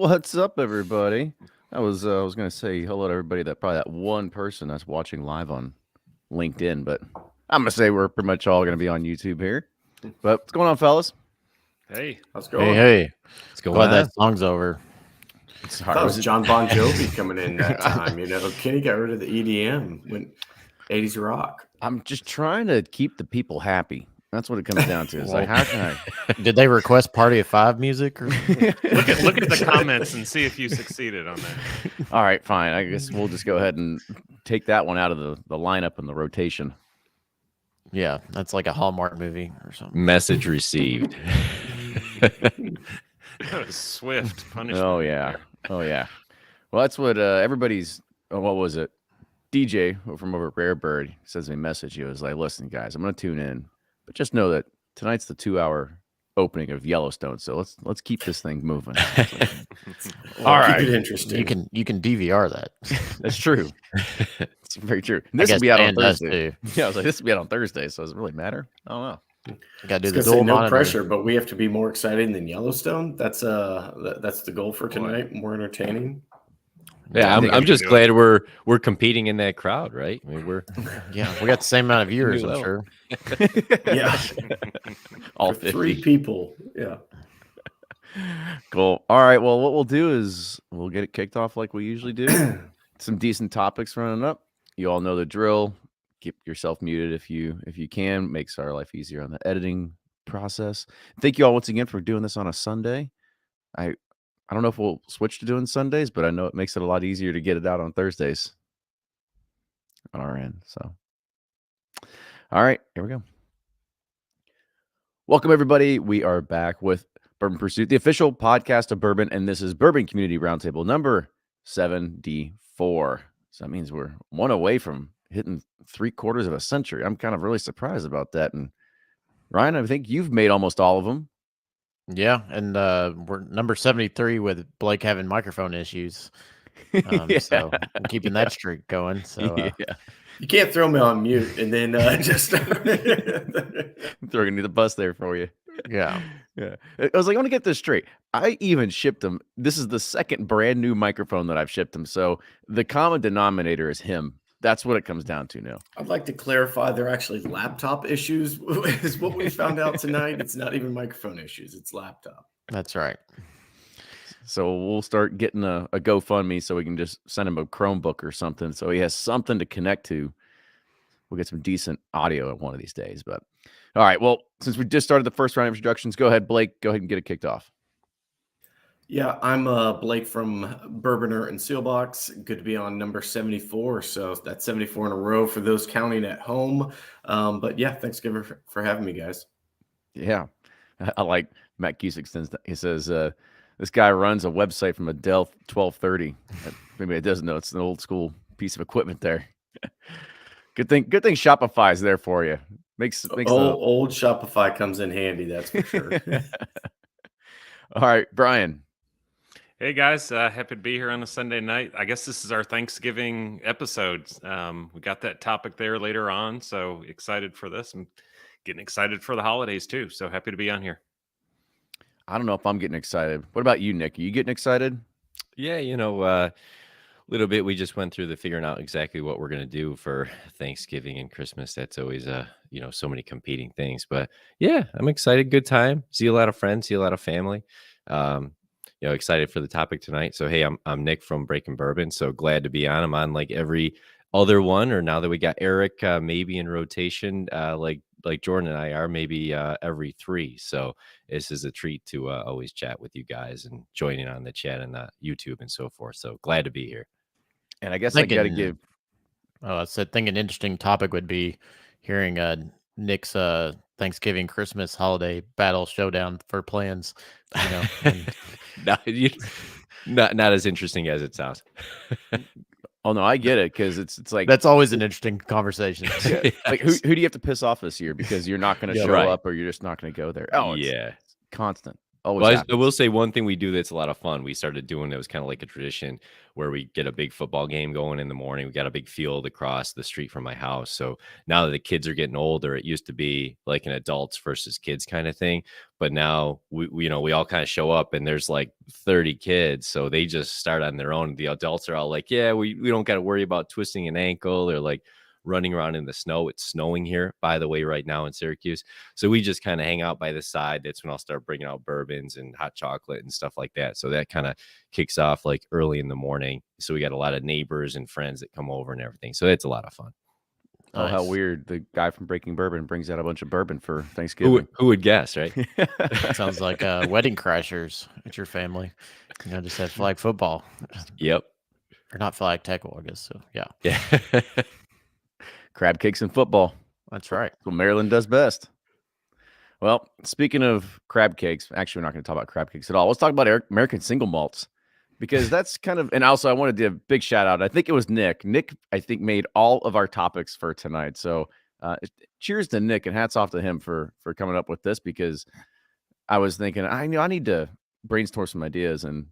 What's up, everybody? I was gonna say hello to everybody that one person that's watching live on LinkedIn, but I'm gonna say we're pretty much all gonna be on YouTube here. But what's going on, fellas? Hey, how's it Hey, going? hey. What's going Glad on? that song's over. I thought it was John Bon Jovi coming in that time. Kenny got rid of the EDM when 80s rock. I'm just trying to keep the people happy. That's what it comes down to. It's like, how can Did they request Party of Five music? Or... look at the comments and see if you succeeded on that. All right, fine. I guess we'll just go ahead and take that one out of the lineup and the rotation. Yeah, that's like a Hallmark movie or something. Message received. That was swift punishment. Oh yeah. Oh yeah. Well, that's what everybody's. What was it? DJ from over at Rare Bird sends me a message. He was like, "Listen, guys, I'm going to tune in, but just know that tonight's the 2-hour opening of Yellowstone. So let's keep this thing moving." All right, keep it interesting. You can DVR that. That's true. It's very true. And this will be out on Thursday. Too. Yeah, I was like, this will be out on Thursday. So does it really matter? I don't know. You got to do the dual no monitor. pressure, but we have to be more exciting than Yellowstone. That's the goal for tonight. More entertaining. Yeah, I'm just glad we're competing in that crowd, right? I mean, we got the same amount of viewers, I'm sure. Yeah, all 3 people. Yeah, cool. All right. Well, what we'll do is we'll get it kicked off like we usually do. Some decent topics running up. You all know the drill. Keep yourself muted if you can. Makes our life easier on the editing process. Thank you all once again for doing this on a Sunday. I don't know if we'll switch to doing Sundays, but I know it makes it a lot easier to get it out on Thursdays on our end. So, all right, here we go. Welcome, everybody. We are back with Bourbon Pursuit, the official podcast of Bourbon, and this is Bourbon Community Roundtable number 74. So that means we're one away from hitting 3/4 of a century. I'm kind of really surprised about that. And Ryan, I think you've made almost all of them. Yeah, and we're number 73 with Blake having microphone issues. So I'm keeping that streak going. So yeah. You can't throw me on mute and then just throwing the bus there for you. Yeah. I was like, I want to get this straight. I even shipped him. This is the second brand new microphone that I've shipped him. So the common denominator is him. That's what it comes down to now. I'd like to clarify they're actually laptop issues is what we found out tonight. It's not even microphone issues. It's laptop. That's right. So we'll start getting a GoFundMe so we can just send him a Chromebook or something. So he has something to connect to. We'll get some decent audio at one of these days. But all right. Well, since we just started the first round of introductions, go ahead, Blake. Go ahead and get it kicked off. Yeah, I'm Blake from Bourboner and Sealbox. Good to be on number 74. So that's 74 in a row for those counting at home. But yeah, thanks for having me, guys. Yeah, I like Matt Cusick. He says this guy runs a website from a Dell 1230. Maybe it doesn't know it's an old school piece of equipment there. Good thing Shopify is there for you. Makes old Shopify comes in handy. That's for sure. All right, Brian. Hey guys, happy to be here on a Sunday night. I guess this is our Thanksgiving episode. We got that topic there later on, so excited for this. I'm getting excited for the holidays too, so happy to be on here. I don't know if I'm getting excited. What about you, Nick? Are you getting excited? Yeah, a little bit. We just went through the figuring out exactly what we're going to do for Thanksgiving and Christmas. That's always, so many competing things. But yeah, I'm excited. Good time. See a lot of friends, see a lot of family. Excited for the topic tonight. So, hey, I'm Nick from Breaking Bourbon. So glad to be on. I'm on like every other one, or now that we got Eric maybe in rotation, like Jordan and I are, maybe every 3. So this is a treat to always chat with you guys and joining on the chat and the YouTube and so forth. So glad to be here. And I guess I got to give. I think an interesting topic would be hearing Nick's Thanksgiving Christmas holiday battle showdown for plans. Not as interesting as it sounds. Oh no, I get it, because it's like that's always an interesting conversation. Yeah. Like who do you have to piss off this year because you're not going to show up, or you're just not going to go there? Oh yeah, it's constant. Always Well, I happens. will say one thing we do that's a lot of fun. We started doing it was kind of like a tradition where we get a big football game going in the morning. We got a big field across the street from my house. So now that the kids are getting older, it used to be like an adults versus kids kind of thing. But now we all kind of show up and there's like 30 kids. So they just start on their own. The adults are all like, yeah, we don't got to worry about twisting an ankle or like running around in the snow. It's snowing here, by the way, right now in Syracuse. So we just kind of hang out by the side. That's when I'll start bringing out bourbons and hot chocolate and stuff like that. So that kind of kicks off like early in the morning. So we got a lot of neighbors and friends that come over and everything. So it's a lot of fun. Oh, how Nice. weird. The guy from Breaking Bourbon brings out a bunch of bourbon for Thanksgiving. Who would guess, right? Sounds like wedding crashers at your family. Just have flag football. Yep. Or not flag tackle, I guess. So, yeah, Yeah. Crab cakes and football. that's right. That's what Maryland does best. Well, speaking of crab cakes, actually, we're not going to talk about crab cakes at all. Let's talk about American single malts because that's kind of, and also I wanted to give a big shout out. I think it was Nick. Nick, I think, made all of our topics for tonight. So cheers to Nick and hats off to him for coming up with this because I was thinking, I need to brainstorm some ideas and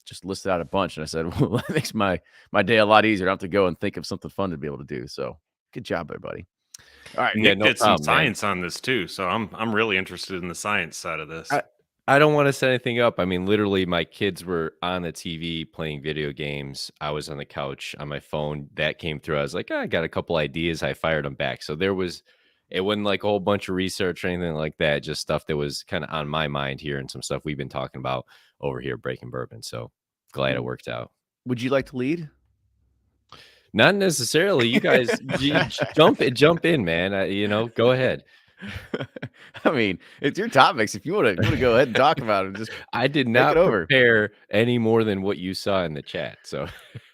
just listed out a bunch. And I said, well, that makes my day a lot easier. I don't have to go and think of something fun to be able to do. So good job, everybody. All right. Yeah, Nick no did some problem, man. science on this too, so I'm really interested in the science side of this. I don't want to set anything up. I mean, literally, my kids were on the TV playing video games. I was on the couch on my phone. That came through. I was like, I got a couple ideas. I fired them back. So it wasn't like a whole bunch of research or anything like that. Just stuff that was kind of on my mind here and some stuff we've been talking about over here, Breaking Bourbon. So glad it worked out. Would you like to lead? Not necessarily. You guys jump in, man. Go ahead. I mean, it's your topics. If you want to go ahead and talk about it, just I did take not it over. prepare any more than what you saw in the chat. So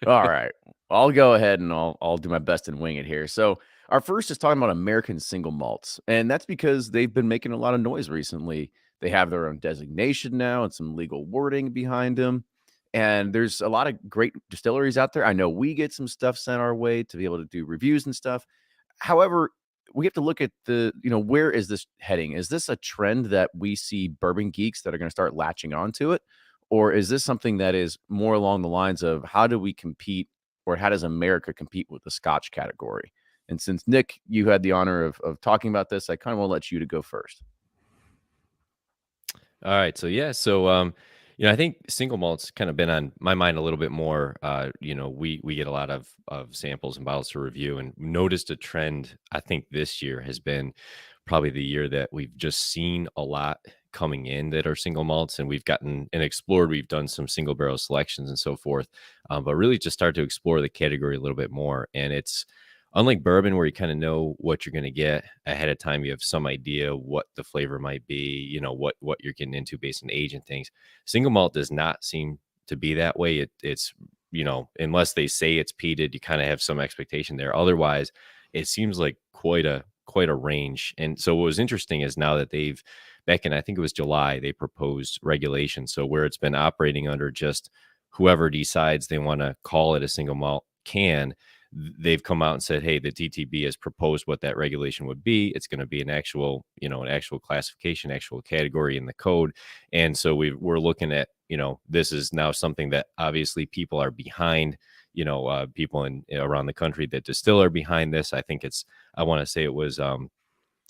All right. I'll go ahead and I'll do my best and wing it here. So our first is talking about American single malts. And that's because they've been making a lot of noise recently. They have their own designation now and some legal wording behind them. And there's a lot of great distilleries out there. I know we get some stuff sent our way to be able to do reviews and stuff. However, we have to look at where is this heading? Is this a trend that we see bourbon geeks that are going to start latching onto it? Or is this something that is more along the lines of how do we compete or how does America compete with the Scotch category? And since Nick, you had the honor of talking about this, I kind of want to let you to go first. all right. So yeah. So I think single malts kind of been on my mind a little bit more. We get a lot of samples and bottles to review and noticed a trend. I think this year has been probably the year that we've just seen a lot coming in that are single malts, and we've gotten and explored. We've done some single barrel selections and so forth, but really just start to explore the category a little bit more. And it's unlike bourbon, where you kind of know what you're going to get ahead of time. You have some idea what the flavor might be, what you're getting into based on age and things. Single malt does not seem to be that way. It's unless they say it's peated, you kind of have some expectation there. Otherwise, it seems like quite a range. And so what was interesting is now that they've, back in, I think it was July, they proposed regulation. So where it's been operating under just whoever decides they want to call it a single malt can, they've come out and said, hey, the DTB has proposed what that regulation would be. It's going to be an actual classification, actual category in the code. And so we're looking at, this is now something that obviously people are behind, people around the country that distill are behind this. I think I want to say it was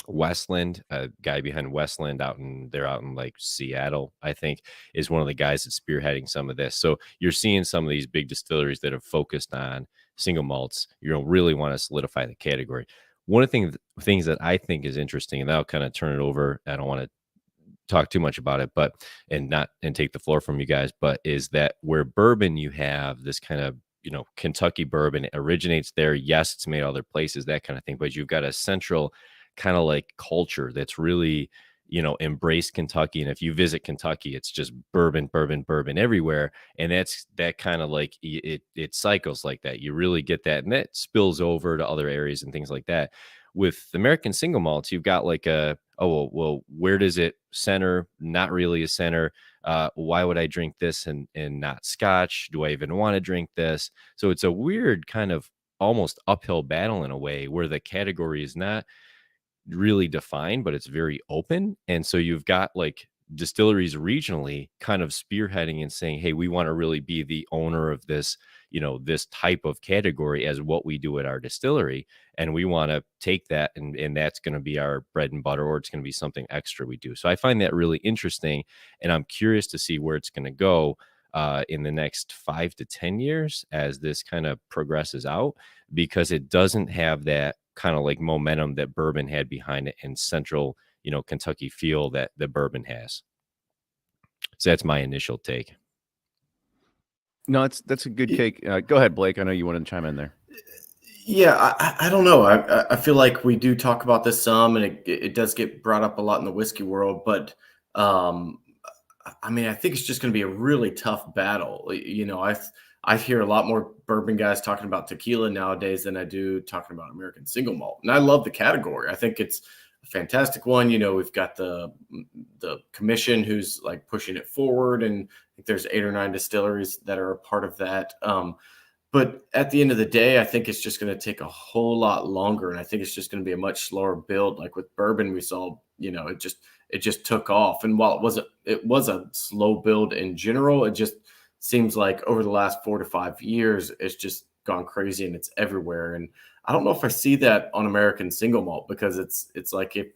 Westland, a guy behind Westland out in like Seattle, I think, is one of the guys that's spearheading some of this. So you're seeing some of these big distilleries that have focused on single malts, really want to solidify the category. One of the things that I think is interesting, and I'll kind of turn it over. I don't want to talk too much about it, and take the floor from you guys, but is that where bourbon, you have this kind of, Kentucky bourbon, it originates there. Yes, it's made other places, that kind of thing, but you've got a central kind of like culture that's really, embraced Kentucky. And if you visit Kentucky, it's just bourbon everywhere. And that kind of like it cycles like that. You really get that, and that spills over to other areas and things like that. With American single malts, you've got like where does it center? Not really a center. Why would I drink this and not Scotch? Do I even want to drink this? So it's a weird kind of almost uphill battle in a way, where the category is not really defined, but it's very open. And so you've got like distilleries regionally kind of spearheading and saying, hey, we want to really be the owner of this, this type of category as what we do at our distillery. And we want to take that and that's going to be our bread and butter, or it's going to be something extra we do. So I find that really interesting. And I'm curious to see where it's going to go in the next 5 to 10 years as this kind of progresses out, because it doesn't have that kind of like momentum that bourbon had behind it and central, Kentucky feel that the bourbon has. So that's my initial take. No, that's a good cake. Go ahead, Blake. I know you wanted to chime in there. Yeah, I don't know. I feel like we do talk about this some, and it does get brought up a lot in the whiskey world. But I mean, I think it's just going to be a really tough battle. I hear a lot more bourbon guys talking about tequila nowadays than I do talking about American single malt, and I love the category. I think it's a fantastic one. We've got the commission who's like pushing it forward, and I think there's 8 or 9 distilleries that are a part of that. But at the end of the day, I think it's just going to take a whole lot longer, and I think it's just going to be a much slower build. Like with bourbon, we saw, it just took off. And while it was a slow build in general, it just seems like over the last 4 to 5 years, it's just gone crazy and it's everywhere. And I don't know if I see that on American single malt, because it's like if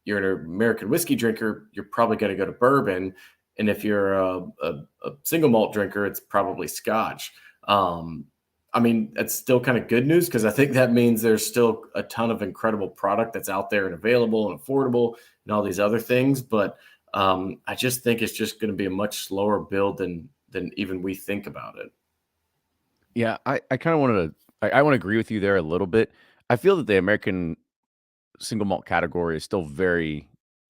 you're an American whiskey drinker, you're probably going to go to bourbon, and if you're a single malt drinker, it's probably Scotch. I mean, that's still kind of good news, because I think that means there's still a ton of incredible product that's out there and available and affordable and all these other things. But I just think it's just going to be a much slower build than even we think about it. Yeah, I kind of wanted to. I want to agree with you there a little bit. I feel that the American single malt category is still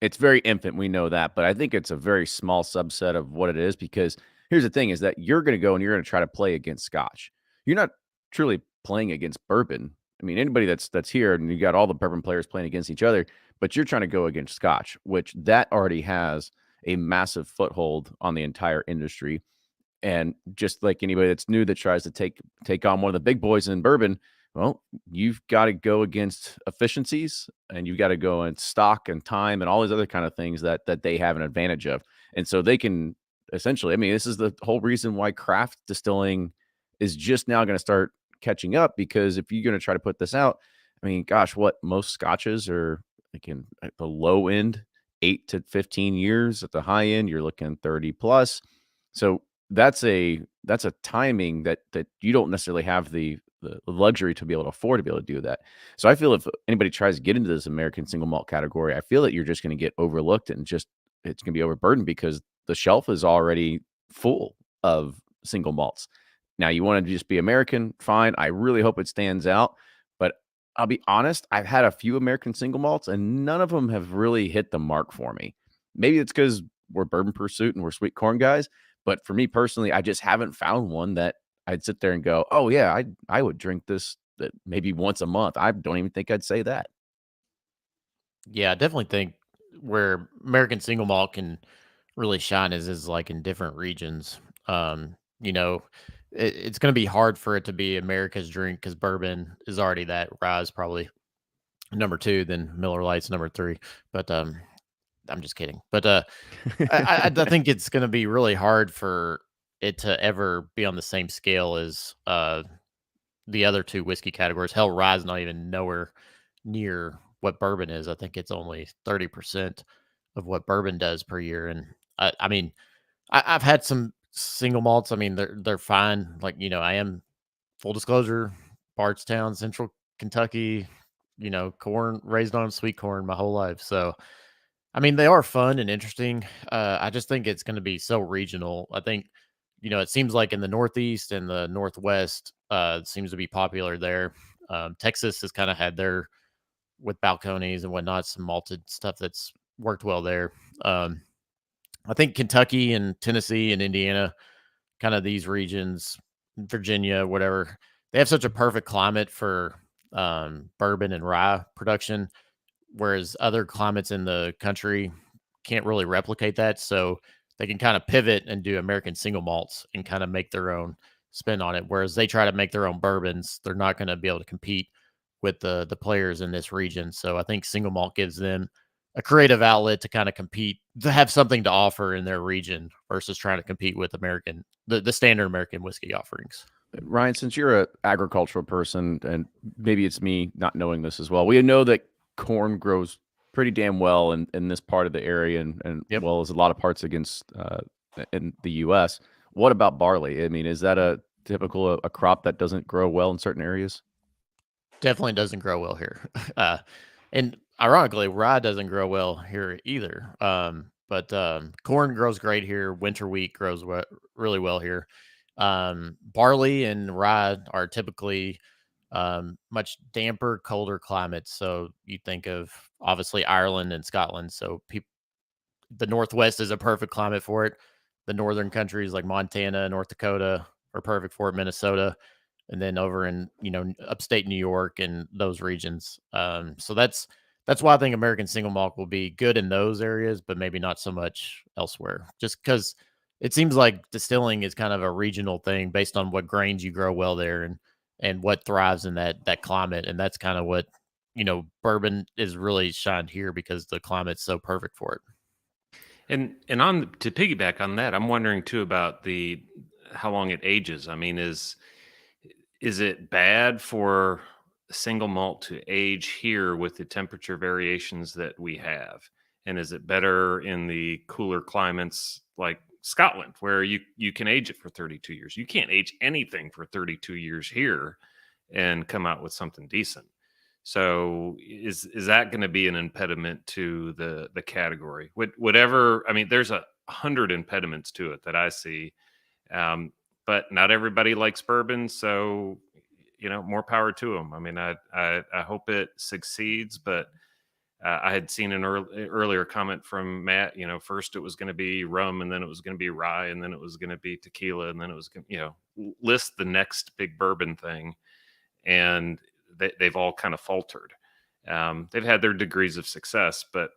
it's very infant. We know that, but I think it's a very small subset of what it is, because here's the thing is that you're going to go and you're going to try to play against Scotch. You're not truly playing against bourbon. I mean, anybody that's here, and you got all the bourbon players playing against each other, but you're trying to go against Scotch, which that already has a massive foothold on the entire industry. And just like anybody that's new that tries to take on one of the big boys in bourbon, well, you've got to go against efficiencies, and you've got to go in stock and time and all these other kind of things that they have an advantage of. And so they can essentially, I mean, this is the whole reason why craft distilling is just now going to start catching up, because if you're going to try to put this out, I mean, gosh, what most scotches are like at the low end, 8 to 15 years. At the high end, you're looking 30 plus. So that's a timing that you don't necessarily have the luxury to be able to afford to be able to do that. So I feel if anybody tries to get into this American single malt category, I feel that you're just going to get overlooked, and just it's going to be overburdened, because the shelf is already full of single malts. Now you want to just be American, fine. I really hope it stands out, but I'll be honest, I've had a few American single malts and none of them have really hit the mark for me. Maybe it's because we're Bourbon Pursuit and we're sweet corn guys, but for me personally, I just haven't found one that I'd sit there and go, oh yeah, I would drink this maybe once a month. I don't even think I'd say that. Yeah, I definitely think where American single malt can really shine is like in different regions. You know, it's going to be hard for it to be America's drink, because bourbon is already that rise probably number 2, then Miller Lite's number 3. But I'm just kidding. But I think it's going to be really hard for it to ever be on the same scale as the other 2 whiskey categories. Hell, rye's not even nowhere near what bourbon is. I think it's only 30% of what bourbon does per year. And I mean, I've had some single malts. I mean, they're fine. Like, I am, full disclosure, Bardstown, Central Kentucky, corn, raised on sweet corn my whole life. So, I mean, they are fun and interesting. I just think it's going to be so regional. I think, it seems like in the Northeast and the Northwest, it seems to be popular there. Texas has kind of had their, with balconies and whatnot, some malted stuff that's worked well there. I think Kentucky and Tennessee and Indiana, kind of these regions, Virginia, whatever, they have such a perfect climate for bourbon and rye production, whereas other climates in the country can't really replicate that. So they can kind of pivot and do American single malts and kind of make their own spin on it. Whereas they try to make their own bourbons, they're not going to be able to compete with the players in this region. So I think single malt gives them creative outlet to kind of compete, to have something to offer in their region versus trying to compete with the standard American whiskey offerings. Ryan, since you're an agricultural person, and maybe it's me not knowing this as well, we know that corn grows pretty damn well in this part of the area, and Yep. well as a lot of parts in the U.S. What about barley? I mean, is that a typical a crop that doesn't grow well in certain areas? Definitely doesn't grow well here. And ironically, rye doesn't grow well here either. But corn grows great here. Winter wheat grows really well here. Barley and rye are typically much damper, colder climates. So you think of obviously Ireland and Scotland. So the Northwest is a perfect climate for it. The northern countries like Montana, North Dakota are perfect for it. Minnesota, and then over in upstate New York and those regions. So that's why I think American single malt will be good in those areas, but maybe not so much elsewhere. Just because it seems like distilling is kind of a regional thing based on what grains you grow well there and what thrives in that climate, and that's kind of what bourbon is really shined here because the climate's so perfect for it. And on to piggyback on that, I'm wondering too about how long it ages. I mean, is it bad for single malt to age here with the temperature variations that we have? And is it better in the cooler climates like Scotland, where you can age it for 32 years? You can't age anything for 32 years here and come out with something decent. So is that going to be an impediment to the category? Whatever. I mean, there's 100 impediments to it that I see. But not everybody likes bourbon, so more power to them. I mean, I hope it succeeds, but I had seen an earlier comment from Matt. First it was going to be rum, and then it was going to be rye, and then it was going to be tequila, and then it was going list the next big bourbon thing, and they've all kind of faltered. They've had their degrees of success, but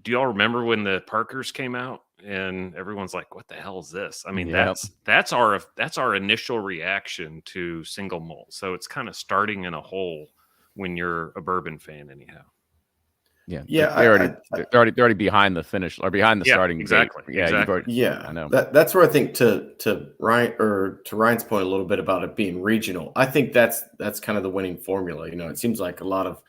do you all remember when the Parkers came out and everyone's like, what the hell is this? I mean, Yep. that's our initial reaction to single malt. So it's kind of starting in a hole when you're a bourbon fan anyhow. Yeah. Yeah, They're already behind the finish or behind the starting exactly. gate. Yeah, Exactly. I know. That's where I think to Ryan or to Ryan's point a little bit about it being regional. I think that's kind of the winning formula. It seems like a lot of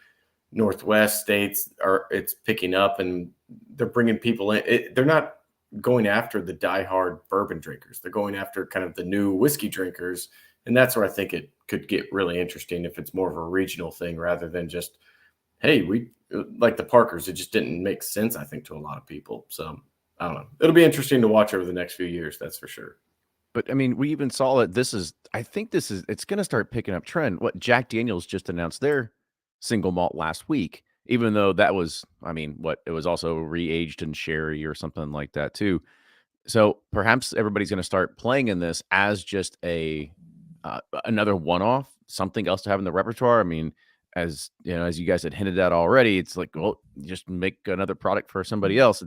Northwest states it's picking up, and they're bringing people in. They're not going after the diehard bourbon drinkers. They're going after kind of the new whiskey drinkers, and that's where I think it could get really interesting if it's more of a regional thing rather than just, hey, we like the Parkers. It just didn't make sense, I think, to a lot of people. So I don't know. It'll be interesting to watch over the next few years. That's for sure. But I mean, we even saw that it's going to start picking up trend. What Jack Daniels just announced their single malt last week, even though that was, it was also re-aged in sherry or something like that too. So perhaps everybody's going to start playing in this as just another one-off, something else to have in the repertoire. I mean, as you guys had hinted at already, it's like, well, just make another product for somebody else.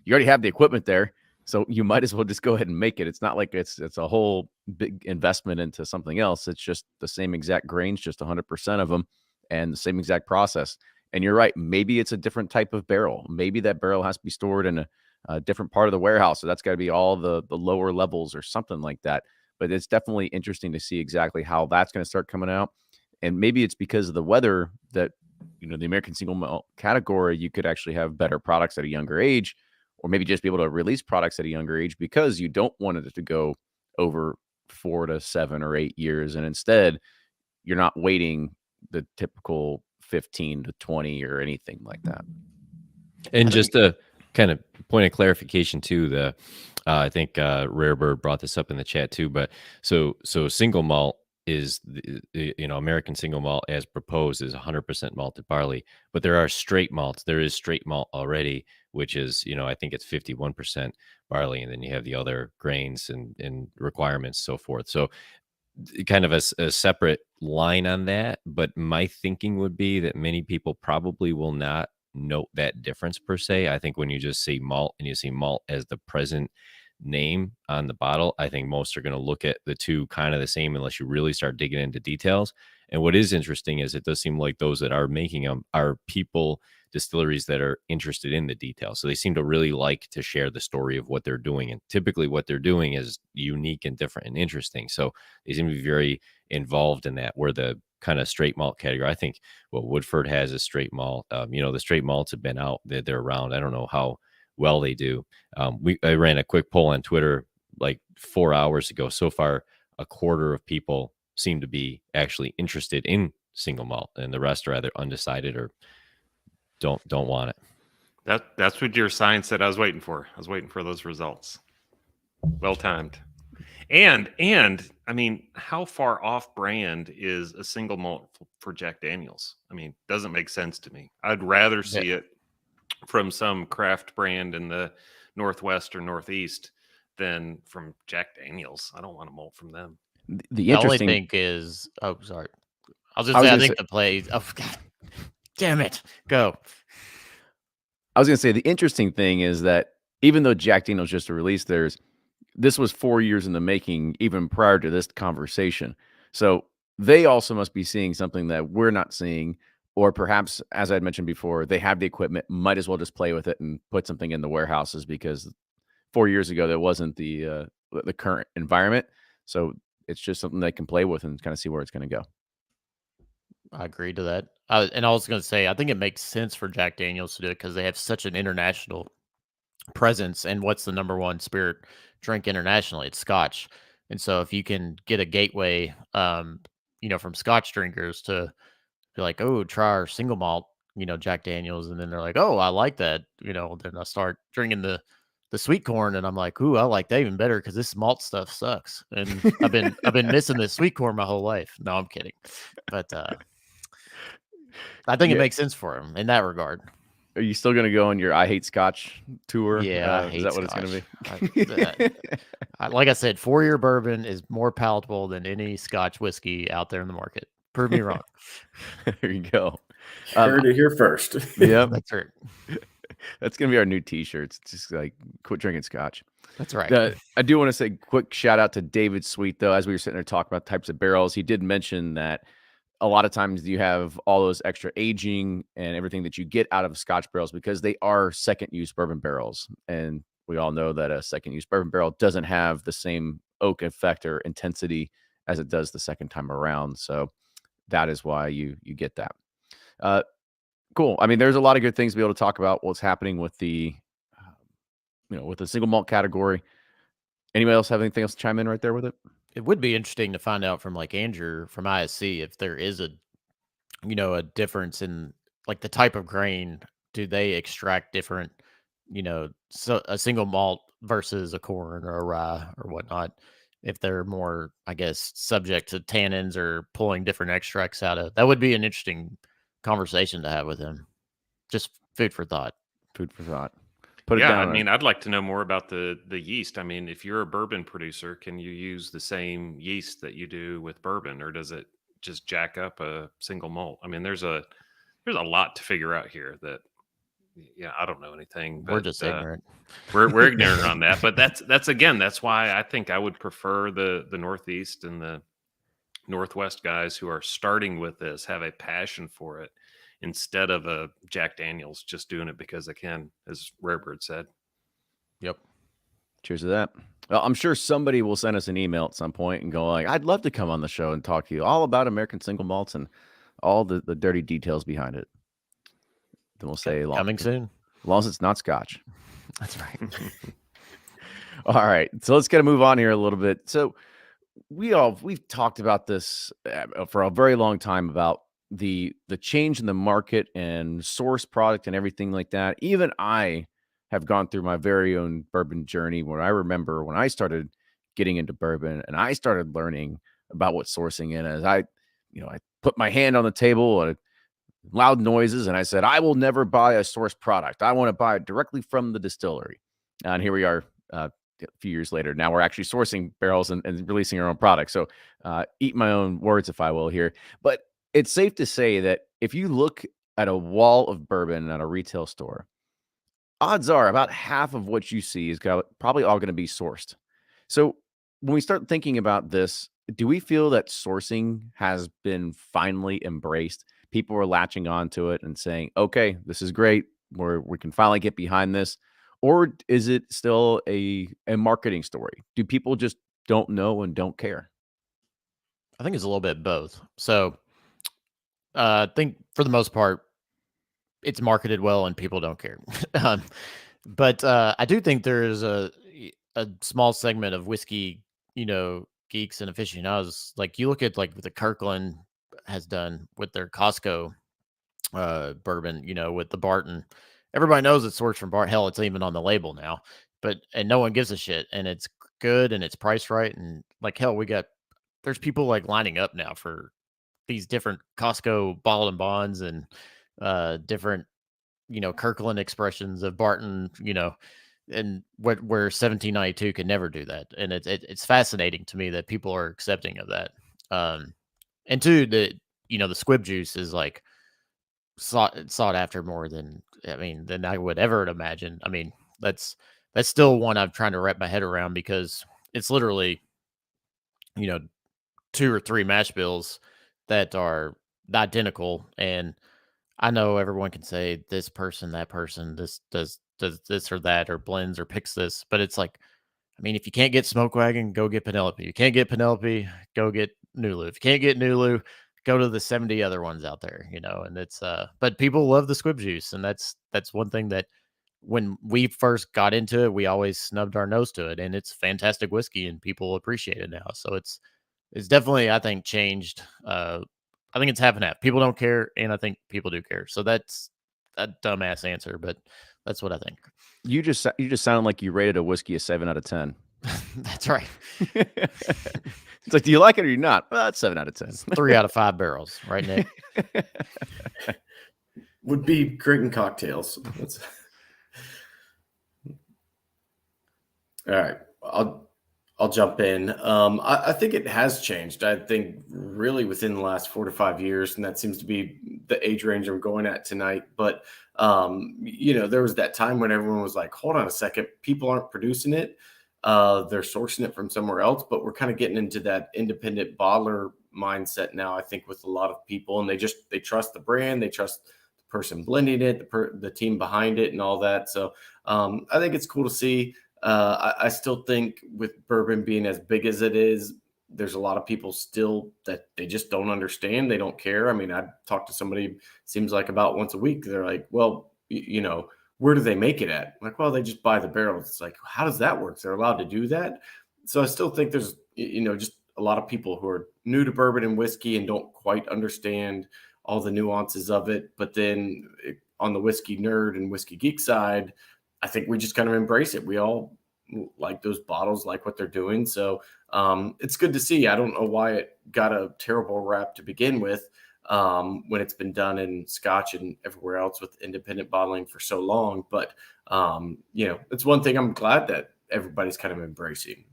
You already have the equipment there, so you might as well just go ahead and make it. It's not like it's a whole big investment into something else. It's just the same exact grains, just 100% of them, and the same exact process. And you're right. Maybe it's a different type of barrel. Maybe that barrel has to be stored in a different part of the warehouse. So that's got to be all the lower levels or something like that. But it's definitely interesting to see exactly how that's going to start coming out. And maybe it's because of the weather that, the American single malt category, you could actually have better products at a younger age, or maybe just be able to release products at a younger age because you don't want it to go over 4 to 7 or 8 years. And instead, you're not waiting the typical 15 to 20 or anything like that. And just a kind of point of clarification too, I think Rare Bird brought this up in the chat too, but so single malt is American single malt as proposed is 100% malted barley, but there are straight malts. There is straight malt already, which is I think it's 51% barley, and then you have the other grains and requirements, so forth. So kind of a separate line on that, but my thinking would be that many people probably will not note that difference per se. I think when you just see malt and you see malt as the present name on the bottle, I think most are going to look at the two kind of the same unless you really start digging into details. And what is interesting is it does seem like those that are making them are people, distilleries that are interested in the details. So they seem to really like to share the story of what they're doing. And typically what they're doing is unique and different and interesting. So they seem to be very involved in that, where the kind of straight malt category, I think what Woodford has is straight malt. The straight malts have been out, they're around. I don't know how well they do. I ran a quick poll on Twitter like 4 hours ago. So far, a quarter of people seem to be actually interested in single malt, and the rest are either undecided or don't want it. That's what your sign said. I was waiting for. I was waiting for those results. Well timed. And I mean, how far off brand is a single malt for Jack Daniels? I mean, doesn't make sense to me. I'd rather see it from some craft brand in the Northwest or Northeast than from Jack Daniels. I don't want a malt from them. The The only interesting thing is, oh, sorry. I was I just was saying, I gonna think the plays. Oh, God. Damn it. Go. I was going to say the interesting thing is that even though Jack Daniel's just released theirs, this was 4 years in the making, even prior to this conversation. So they also must be seeing something that we're not seeing, or perhaps, as I'd mentioned before, they have the equipment, might as well just play with it and put something in the warehouses, because 4 years ago there wasn't the current environment. So it's just something they can play with and kind of see where it's going to go. I agree to that. And I was going to say, I think it makes sense for Jack Daniels to do it because they have such an international presence. And what's the number one spirit drink internationally? It's Scotch. And so if you can get a gateway, from Scotch drinkers to be like, oh, try our single malt, Jack Daniels, and then they're like, oh, I like that, then I start drinking the sweet corn, and I'm like, ooh, I like that even better because this malt stuff sucks, and I've been missing this sweet corn my whole life. No, I'm kidding, but I think it Yeah. makes sense for him in that regard. Are you still going to go on your I Hate Scotch tour? Yeah, I Is hate that what Scotch. it's going to be? Like I said, 4-year bourbon is more palatable than any Scotch whiskey out there in the market. Prove me wrong. There you go. Heard it here first. Yep. That's right. That's going to be our new t-shirts. It's just like, quit drinking Scotch. That's right. I do want to say quick shout out to David Sweet, though. As we were sitting there talking about types of barrels, he did mention that a lot of times you have all those extra aging and everything that you get out of Scotch barrels because they are second use bourbon barrels. And we all know that a second use bourbon barrel doesn't have the same oak effect or intensity as it does the second time around. So that is why you get that. Cool. I mean, there's a lot of good things to be able to talk about what's happening with the, with the single malt category. Anybody else have anything else to chime in right there with it? It would be interesting to find out from like Andrew from ISC if there is a difference in like the type of grain. Do they extract different, so a single malt versus a corn or a rye or whatnot? If they're more, I guess, subject to tannins or pulling different extracts out of, that would be an interesting conversation to have with him. Just food for thought. Food for thought. Put it Yeah, down. I mean, I'd like to know more about the yeast. I mean, if you're a bourbon producer, can you use the same yeast that you do with bourbon, or does it just jack up a single malt? I mean, there's a lot to figure out here that, yeah, I don't know anything. We're But just ignorant. we're ignorant on that. But that's why I think I would prefer the Northeast and the Northwest guys who are starting with this have a passion for it, instead of a Jack Daniels just doing it because they can, as Rarebird said. Yep. Cheers to that. Well, I'm sure somebody will send us an email at some point and go like, I'd love to come on the show and talk to you all about American single malts and all the dirty details behind it. Then we'll say Coming soon. as long as it's not Scotch. That's right. All right. So let's get a move on here a little bit. So we've talked about this for a very long time about the change in the market and source product and everything like that. Even I have gone through my very own bourbon journey when I remember when I started getting into bourbon and I started learning about what sourcing is. I put my hand on the table and loud noises and I said, I will never buy a source product. I want to buy it directly from the distillery. And here we are a few years later. Now we're actually sourcing barrels and releasing our own product. So eat my own words, if I will, here. But it's safe to say that if you look at a wall of bourbon at a retail store, odds are about half of what you see is probably all going to be sourced. So when we start thinking about this, do we feel that sourcing has been finally embraced? People are latching on to it and saying, okay, this is great. We can finally get behind this. Or is it still a marketing story? Do people just don't know and don't care? I think it's a little bit both. So I think for the most part, it's marketed well and people don't care. um, but I do think there is a small segment of whiskey, geeks and aficionados. Like you look at like what the Kirkland has done with their Costco bourbon, with the Barton. Everybody knows it's sourced from Barton. Hell, it's even on the label now. And no one gives a shit. And it's good and it's priced right. And like hell, there's people like lining up now for these different Costco bottled and bonds and different, Kirkland expressions of Barton, and where 1792 could never do that. And it's fascinating to me that people are accepting of that. And two, the squib juice is like sought after more than I would ever imagine. I mean, that's still one I'm trying to wrap my head around because it's literally, you know, 2 or 3 mash bills that are identical. And I know everyone can say this person, that person, this does this or that, or blends or picks this, but it's like, I mean, if you can't get Smoke Wagon, go get Penelope. You can't get Penelope, go get Nulu. If you can't get Nulu, go to the 70 other ones out there, and it's but people love the squib juice, and that's one thing that when we first got into it, we always snubbed our nose to it, and it's fantastic whiskey and people appreciate it now. So it's definitely, I think, changed. I think it's half and half. People don't care, and I think people do care. So that's a dumbass answer, but that's what I think. You just sounded like you rated a whiskey a 7 out of 10. That's right. It's like, do you like it or you're not? Well, that's 7 out of 10. 3 out of 5 barrels, right, Nick? Would be great in cocktails. All right. I'll jump in. I think it has changed. I think really within the last 4 to 5 years, and that seems to be the age range I'm going at tonight. But there was that time when everyone was like, hold on a second, people aren't producing it. They're sourcing it from somewhere else, but we're kind of getting into that independent bottler mindset now, I think, with a lot of people, and they trust the brand, they trust the person blending it, the team behind it and all that. So I think it's cool to see. I still think with bourbon being as big as it is, there's a lot of people still that they just don't understand. They don't care. I mean, I talk to somebody, seems like about once a week. They're like, well, where do they make it at? I'm like, well, they just buy the barrels. It's like, how does that work? They're allowed to do that. So I still think there's, just a lot of people who are new to bourbon and whiskey and don't quite understand all the nuances of it. But then on the whiskey nerd and whiskey geek side, I think we just kind of embrace it. We all like those bottles, like what they're doing. So it's good to see. I don't know why it got a terrible rap to begin with when it's been done in Scotch and everywhere else with independent bottling for so long. But, it's one thing I'm glad that everybody's kind of embracing.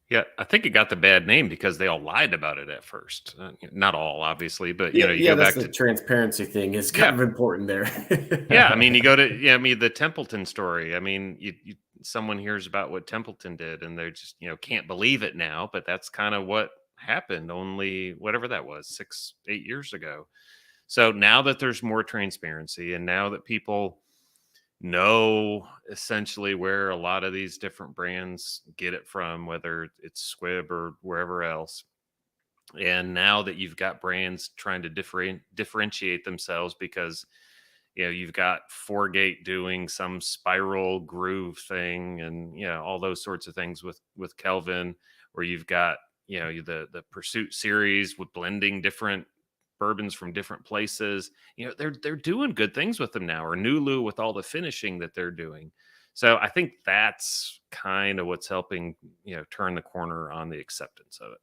Yeah, I think it got the bad name because they all lied about it at first. Not all, obviously, but you go that's back the to transparency thing is kind of important there. Yeah, I mean, you go to the Templeton story. I mean, someone hears about what Templeton did, and they're just can't believe it now. But that's kind of what happened. Only whatever that was, 6-8 years ago. So now that there's more transparency, and now that people know essentially where a lot of these different brands get it from, whether it's Squib or wherever else. And now that you've got brands trying to differentiate themselves because you've got Foregate doing some spiral groove thing and all those sorts of things with Kelvin, or you've got the Pursuit series with blending different bourbons from different places. They're doing good things with them now, or Nulu with all the finishing that they're doing. So I think that's kind of what's helping turn the corner on the acceptance of it.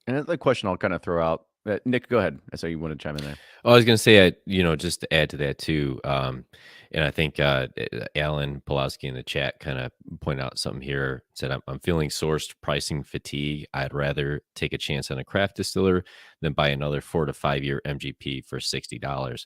And the question I'll kind of throw out, Nick, go ahead. I saw you want to chime in there. Well, I was going to say, just to add to that too, and I think Alan Pulowski in the chat kind of pointed out something here. Said, I'm feeling sourced pricing fatigue. I'd rather take a chance on a craft distiller than buy another 4 to 5 year MGP for $60.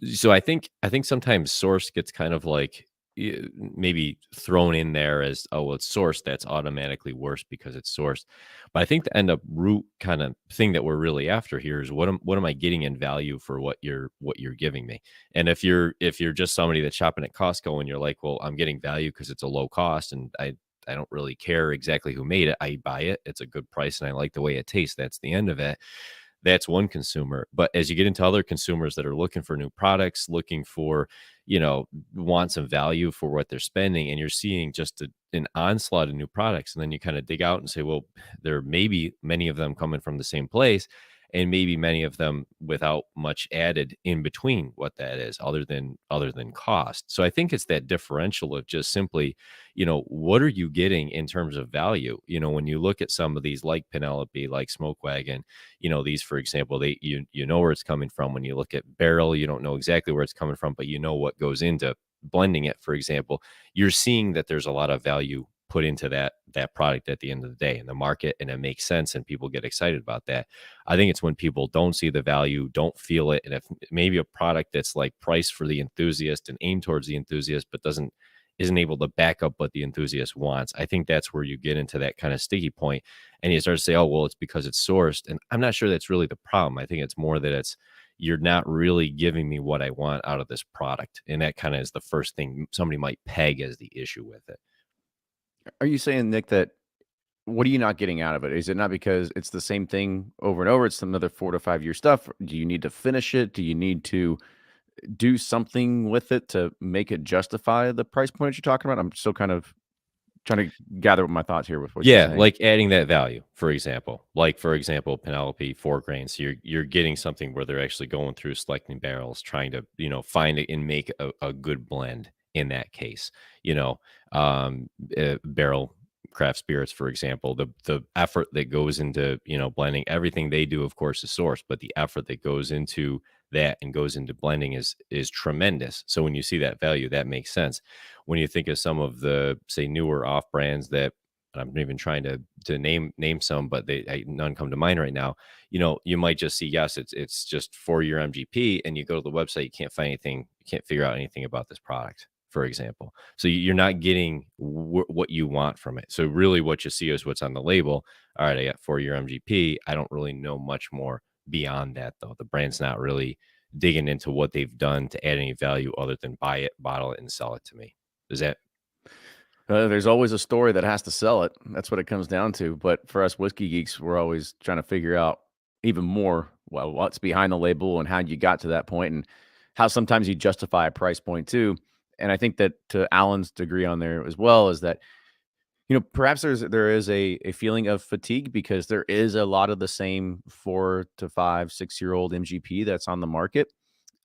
So I think sometimes source gets kind of like maybe thrown in there as, oh well, it's sourced, that's automatically worse because it's sourced. But I think the end up root kind of thing that we're really after here is what am I getting in value for what you're giving me? And if you're just somebody that's shopping at Costco and you're like, well, I'm getting value because it's a low cost and I don't really care exactly who made it. I buy it. It's a good price and I like the way it tastes. That's the end of it. That's one consumer. But as you get into other consumers that are looking for new products, looking for, want some value for what they're spending, and you're seeing just an onslaught of new products. And then you kind of dig out and say, well, there may be many of them coming from the same place, and maybe many of them without much added in between what that is, other than cost. So I think it's that differential of just simply, what are you getting in terms of value? When you look at some of these like Penelope, like Smoke Wagon, these, for example, you know where it's coming from. When you look at barrel, you don't know exactly where it's coming from, but you know what goes into blending it. For example, you're seeing that there's a lot of value put into that product at the end of the day in the market, and it makes sense and people get excited about that. I think it's when people don't see the value, don't feel it, and if maybe a product that's like priced for the enthusiast and aimed towards the enthusiast but isn't able to back up what the enthusiast wants. I think that's where you get into that kind of sticky point, and you start to say, oh, well, it's because it's sourced. And I'm not sure that's really the problem. I think it's more that you're not really giving me what I want out of this product. And that kind of is the first thing somebody might peg as the issue with it. Are you saying, Nick, that what are you not getting out of it? Is it not because it's the same thing over and over? It's some other 4 to 5 year stuff. Do you need to finish it? Do you need to do something with it to make it justify the price point you're talking about? I'm still kind of trying to gather my thoughts here with what you're Yeah, saying. like adding that value, for example. Like, for example, Penelope 4 grains. So you're getting something where they're actually going through selecting barrels, trying to, find it and make a good blend in that case. You know, barrel craft spirits, for example, the effort that goes into, blending, everything they do, of course, is sourced, but the effort that goes into that and goes into blending is tremendous. So when you see that value, that makes sense. When you think of some of the, say, newer off brands that, and I'm even trying to name some, but none come to mind right now. You might just see, yes, it's just 4 year MGP, and you go to the website, you can't find anything, you can't figure out anything about this product, for example. So you're not getting what you want from it. So really, what you see is what's on the label. All right, I got 4 year MGP. I don't really know much more beyond that, though. The brand's not really digging into what they've done to add any value other than buy it, bottle it, and sell it to me. Is that? There's always a story that has to sell it. That's what it comes down to. But for us whiskey geeks, we're always trying to figure out even more, well, what's behind the label and how you got to that point, and how sometimes you justify a price point too. And I think that, to Alan's degree on there as well, is that, perhaps there is a feeling of fatigue because there is a lot of the same 4 to 5, 6 year old MGP that's on the market.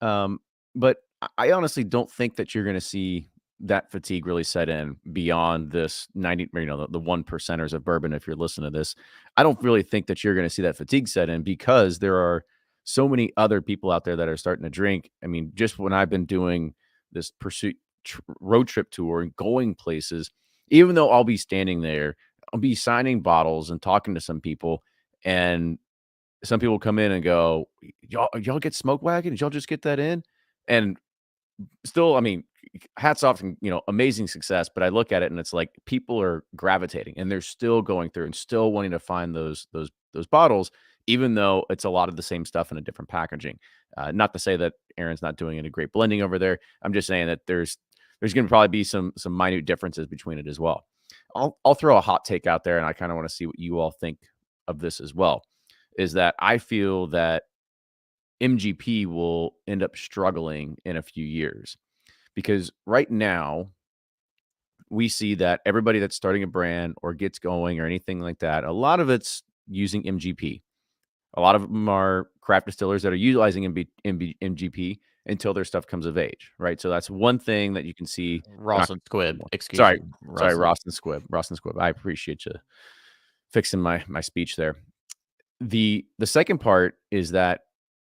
Um, but I honestly don't think that you're going to see that fatigue really set in beyond this 90, the 1%ers of bourbon. If you're listening to this, I don't really think that you're going to see that fatigue set in, because there are so many other people out there that are starting to drink. I mean, just when I've been doing this pursuit road trip tour and going places, even though I'll be standing there, I'll be signing bottles and talking to some people, and some people come in and go, y'all get Smoke Wagon? Did y'all just get that in? And still, I mean, hats off and, amazing success. But I look at it and it's like people are gravitating and they're still going through and still wanting to find those bottles, even though it's a lot of the same stuff in a different packaging. Not to say that Aaron's not doing any great blending over there. I'm just saying that there's going to probably be some minute differences between it as well. I'll throw a hot take out there, and I kind of want to see what you all think of this as well. Is that I feel that MGP will end up struggling in a few years, because right now we see that everybody that's starting a brand or gets going or anything like that, a lot of it's using MGP. A lot of them are craft distillers that are utilizing MGP until their stuff comes of age, right? So that's one thing that you can see. Ross and Squib. Excuse Sorry, me. sorry, Ross and Squib. Ross and Squib. I appreciate you fixing my speech there. The second part is that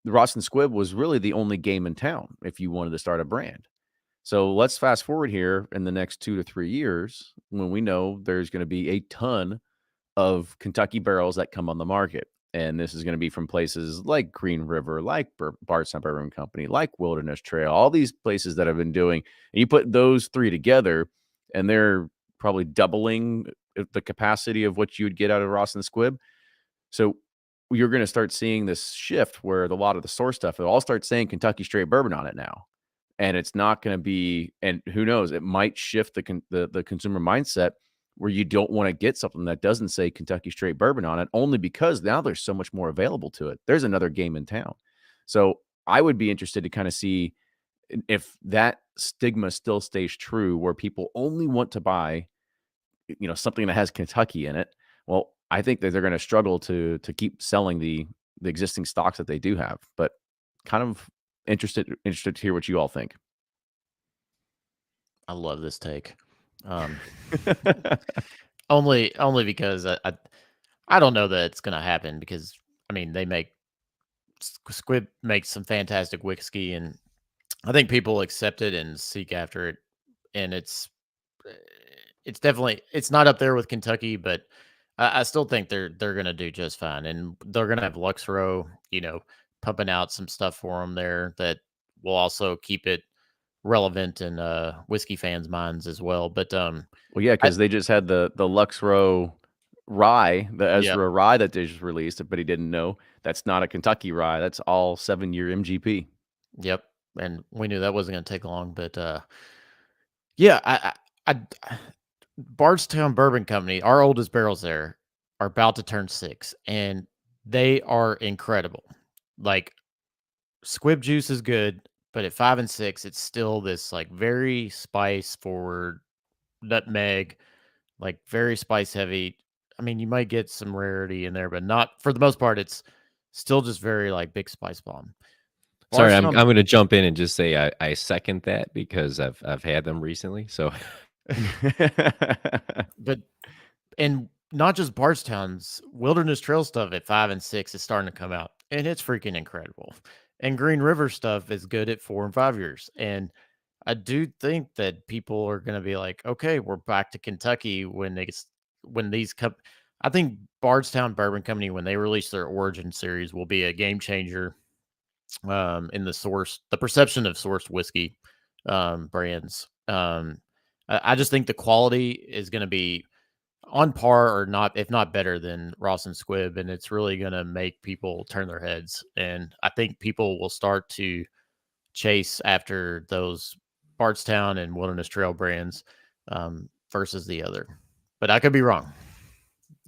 the Ross and Squib was really the only game in town if you wanted to start a brand. So let's fast forward here in the next 2 to 3 years, when we know there's going to be a ton of Kentucky barrels that come on the market. And this is going to be from places like Green River, like Bardstown Bourbon Company, like Wilderness Trail, all these places that have been doing. And you put those three together, and they're probably doubling the capacity of what you would get out of Ross and Squibb. So you're going to start seeing this shift where a lot of the source stuff, it'll all start saying Kentucky Straight Bourbon on it now. And it's not going to be, and who knows, it might shift the consumer mindset where you don't want to get something that doesn't say Kentucky Straight Bourbon on it, only because now there's so much more available to it. There's another game in town. So I would be interested to kind of see if that stigma still stays true, where people only want to buy, something that has Kentucky in it. Well, I think that they're going to struggle to keep selling the existing stocks that they do have, but kind of interested to hear what you all think. I love this take. Only because I don't know that it's gonna happen, because I mean Squibb makes some fantastic whiskey, and I think people accept it and seek after it, and it's definitely, it's not up there with Kentucky, but I still think they're gonna do just fine, and they're gonna have Luxro, pumping out some stuff for them there that will also keep it relevant in whiskey fans' minds as well. But well, yeah, because they just had the Luxro rye, the Yep. Ezra rye that they just released, but he didn't know that's not a Kentucky rye. That's all 7-year MGP. Yep, and we knew that wasn't going to take long. But yeah, Bardstown Bourbon Company, our oldest barrels there, are about to turn 6, and they are incredible. Like, Squibb juice is good, but at 5 and 6, it's still this like very spice forward, nutmeg, like very spice heavy. I mean, you might get some rarity in there, but not, for the most part. It's still just very like big spice bomb. Sorry, I'm Bardstown- going to jump in and just say I second that, because I've had them recently. So but and not just Bardstown's, Wilderness Trail stuff at 5 and 6 is starting to come out, and it's freaking incredible. And Green River stuff is good at 4 and 5 years. And I do think that people are going to be like, okay, we're back to Kentucky when these come. I think Bardstown Bourbon Company, when they release their Origin series, will be a game changer in the perception of sourced whiskey brands. I just think the quality is going to be on par, or not, if not better than Ross and Squibb, and it's really going to make people turn their heads. And I think people will start to chase after those Bardstown and Wilderness Trail brands versus the other. But I could be wrong.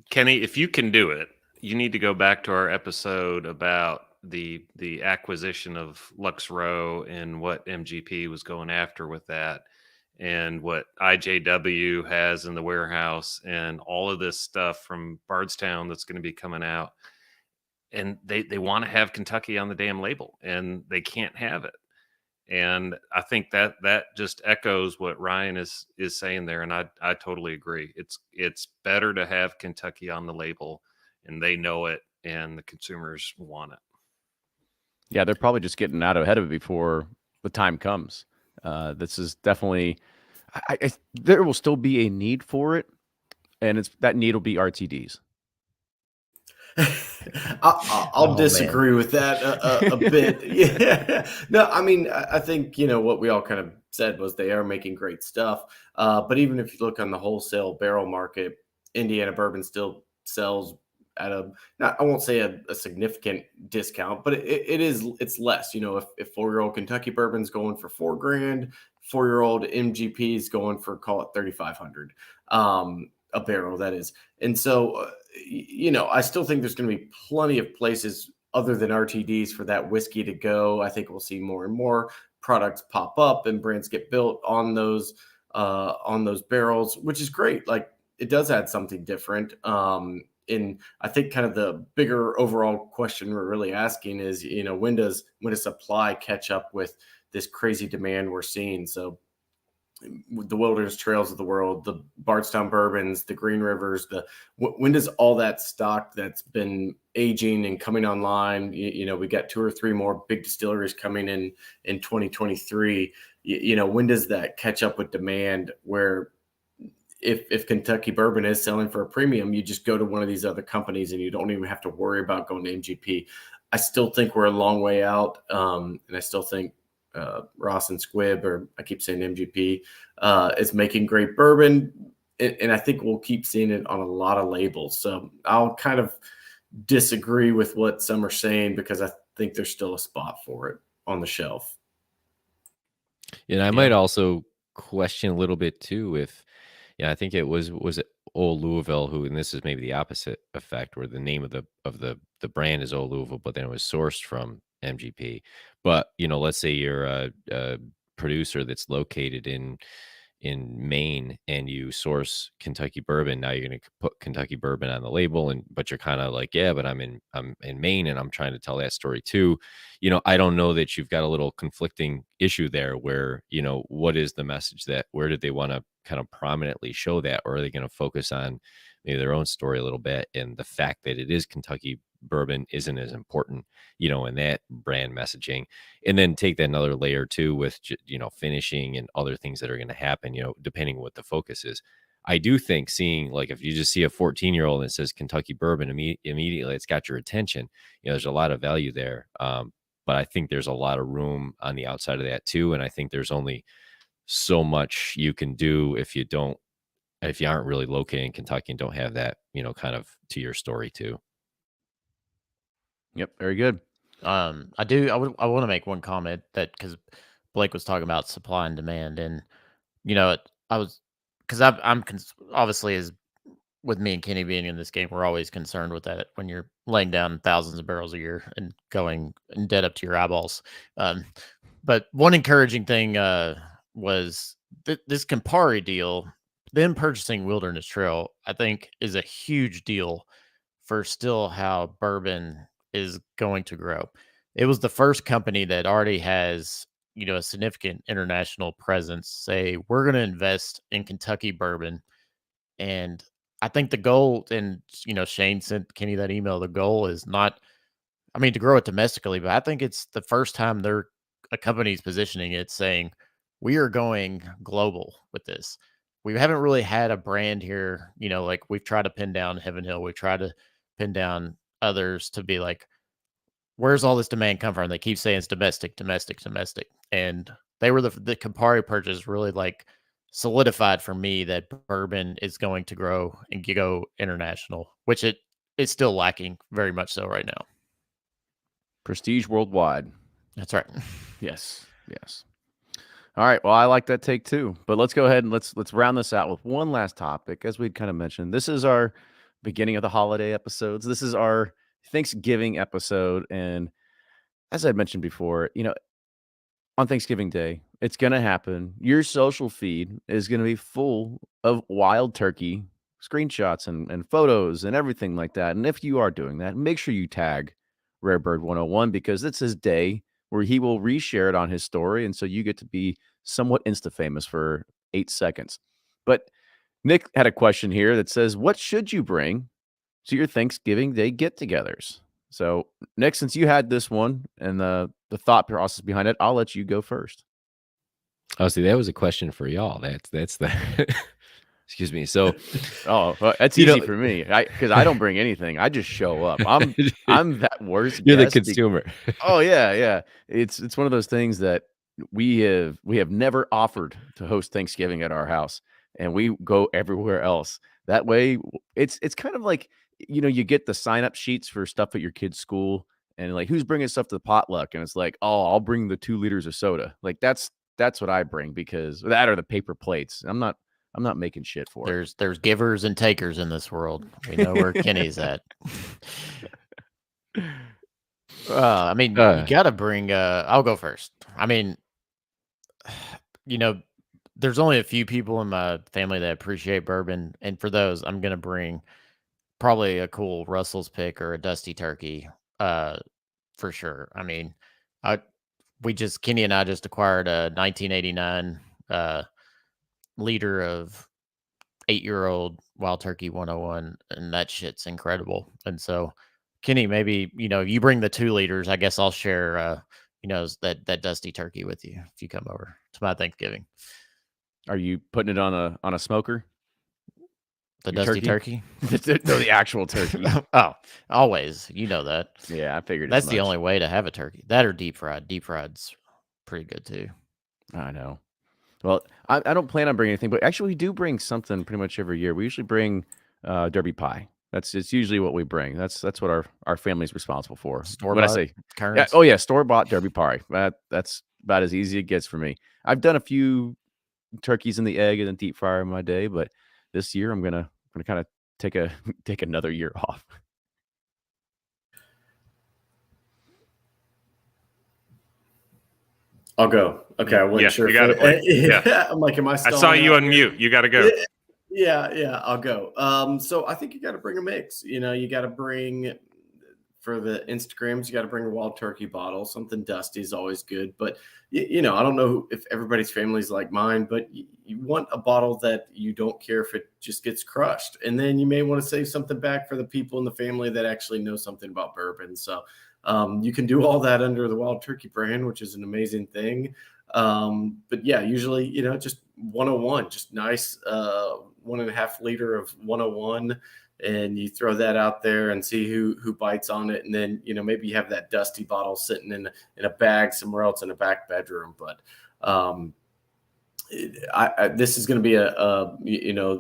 Kenny, if you can do it, you need to go back to our episode about the acquisition of Luxro and what MGP was going after with that, and what IJW has in the warehouse, and all of this stuff from Bardstown that's going to be coming out. And they want to have Kentucky on the damn label, and they can't have it. And I think that just echoes what Ryan is saying there, and I totally agree. It's better to have Kentucky on the label, and they know it, and the consumers want it. Yeah, they're probably just getting out ahead of it before the time comes. This is definitely, there will still be a need for it, and that need will be RTDs. I'll disagree with that a bit. Yeah, no, I mean, I think what we all kind of said was they are making great stuff. But even if you look on the wholesale barrel market, Indiana bourbon still sells at I won't say a significant discount, but it's less. If 4-year-old Kentucky bourbon's going for $4,000, 4-year-old MGP is going for, call it, $3,500 a barrel, that is. And so I still think there's going to be plenty of places other than RTDs for that whiskey to go. I think we'll see more and more products pop up and brands get built on those barrels, which is great. Like, it does add something different. And I think kind of the bigger overall question we're really asking is, when does supply catch up with this crazy demand we're seeing? So the Wilderness Trails of the world, the Bardstown Bourbons, the Green Rivers, when does all that stock that's been aging and coming online, we got 2 or 3 more big distilleries coming in 2023, when does that catch up with demand, where if Kentucky bourbon is selling for a premium, you just go to one of these other companies and you don't even have to worry about going to MGP. I still think we're a long way out, and I still think Ross and Squibb, or I keep saying MGP, is making great bourbon, and I think we'll keep seeing it on a lot of labels. So I'll kind of disagree with what some are saying because I think there's still a spot for it on the shelf. And I might also question a little bit too if, I think it was it Old Louisville who, and this is maybe the opposite effect, where the name of the brand is Old Louisville, but then it was sourced from MGP. But let's say you're a producer that's located in Maine and you source Kentucky bourbon. Now you're going to put Kentucky bourbon on the label, but you're kind of like, yeah, but I'm in Maine and I'm trying to tell that story too. I don't know that you've got a little conflicting issue there where, what is the message where did they want to kind of prominently show that, or are they going to focus on maybe their own story a little bit? And the fact that it is Kentucky bourbon isn't as important, in that brand messaging. And then take that another layer too with, finishing and other things that are going to happen, depending on what the focus is. I do think seeing, like, if you just see a 14-year-old and it says Kentucky bourbon, immediately it's got your attention. There's a lot of value there. But I think there's a lot of room on the outside of that too. And I think there's only so much you can do if you aren't really located in Kentucky and don't have that, kind of to your story too. Yep, very good. I want to make one comment that, because Blake was talking about supply and demand, and I was, because obviously, as with me and Kenny being in this game, we're always concerned with that when you're laying down thousands of barrels a year and going in debt up to your eyeballs. But one encouraging thing was this Campari deal. Them purchasing Wilderness Trail, I think, is a huge deal for still how bourbon is going to grow. It was the first company that already has, a significant international presence say, we're going to invest in Kentucky bourbon. And I think the goal, and, Shane sent Kenny that email, the goal is not, to grow it domestically, but I think it's the first time a company's positioning it saying, we are going global with this. We haven't really had a brand here, like we've tried to pin down Heaven Hill. We've tried to pin down others to be like, where's all this demand come from? They keep saying it's domestic, domestic, domestic. And they were the Campari purchase really like solidified for me that bourbon is going to grow and go international, which it is still lacking very much so right now. Prestige worldwide. That's right. Yes. All right. Well, I like that take too. But let's go ahead and let's round this out with one last topic. As we'd kind of mentioned, this is our beginning of the holiday episodes. This is our Thanksgiving episode. And as I mentioned before, on Thanksgiving Day, it's going to happen. Your social feed is going to be full of wild turkey screenshots and photos and everything like that. And if you are doing that, make sure you tag Rarebird 101 because it's his day where he will reshare it on his story. And so you get to be somewhat insta-famous for 8 seconds. But Nick had a question here that says, what should you bring to your Thanksgiving Day get-togethers? So, Nick, since you had this one and the thought process behind it, I'll let you go first. Oh, see, that was a question for y'all. That's the excuse me. So, well, that's easy for me, because I don't bring anything. I just show up. I'm that worst. You're the consumer. Oh yeah. It's one of those things that we have never offered to host Thanksgiving at our house, and we go everywhere else. That way, it's kind of like, you get the sign up sheets for stuff at your kid's school, and like, who's bringing stuff to the potluck, and it's like, oh, I'll bring the 2 liters of soda. Like that's what I bring, because that or the paper plates. I'm not making shit for it. There's givers and takers in this world. We know where Kenny's at. You gotta bring. I'll go first. There's only a few people in my family that appreciate bourbon, and for those, I'm gonna bring probably a cool Russell's pick or a Dusty Turkey, for sure. Kenny and I just acquired a 1989 liter of 8-year-old Wild Turkey 101, and that shit's incredible. And so, Kenny, maybe you bring the 2 liters. I guess I'll share that Dusty Turkey with you if you come over to my Thanksgiving. Are you putting it on a smoker? The Your dusty turkey? No, the actual turkey. Oh, always. You know that. Yeah, I figured That's as the much. only way to have a turkey. That or deep fried. Deep fried's pretty good too. I know. Well, I don't plan on bringing anything, but actually we do bring something pretty much every year. We usually bring Derby pie. It's usually what we bring. That's what our family's responsible for. Store What I bought say, yeah, currents. oh yeah, store bought Derby pie. That's about as easy as it gets for me. I've done a few turkeys in the egg and the deep fryer in my day, but this year I'm gonna kind of take a take another year off. I'll go. Okay, I wasn't Yeah, sure you if got it, Blake. Yeah. I'm like, am I I stalling saw you out on here? mute. You got to go. Yeah, I'll go. So I think you got to bring a mix. You got to bring for the Instagrams. You got to bring a wild turkey bottle. Something dusty is always good. But I don't know if everybody's family's like mine, but you want a bottle that you don't care if it just gets crushed. And then you may want to save something back for the people in the family that actually know something about bourbon. So you can do all that under the Wild Turkey brand, which is an amazing thing. But yeah, usually, just 101, just nice 1.5 liter of 101, and you throw that out there and see who bites on it. And then, maybe you have that dusty bottle sitting in a bag somewhere else in a back bedroom. But this is going to be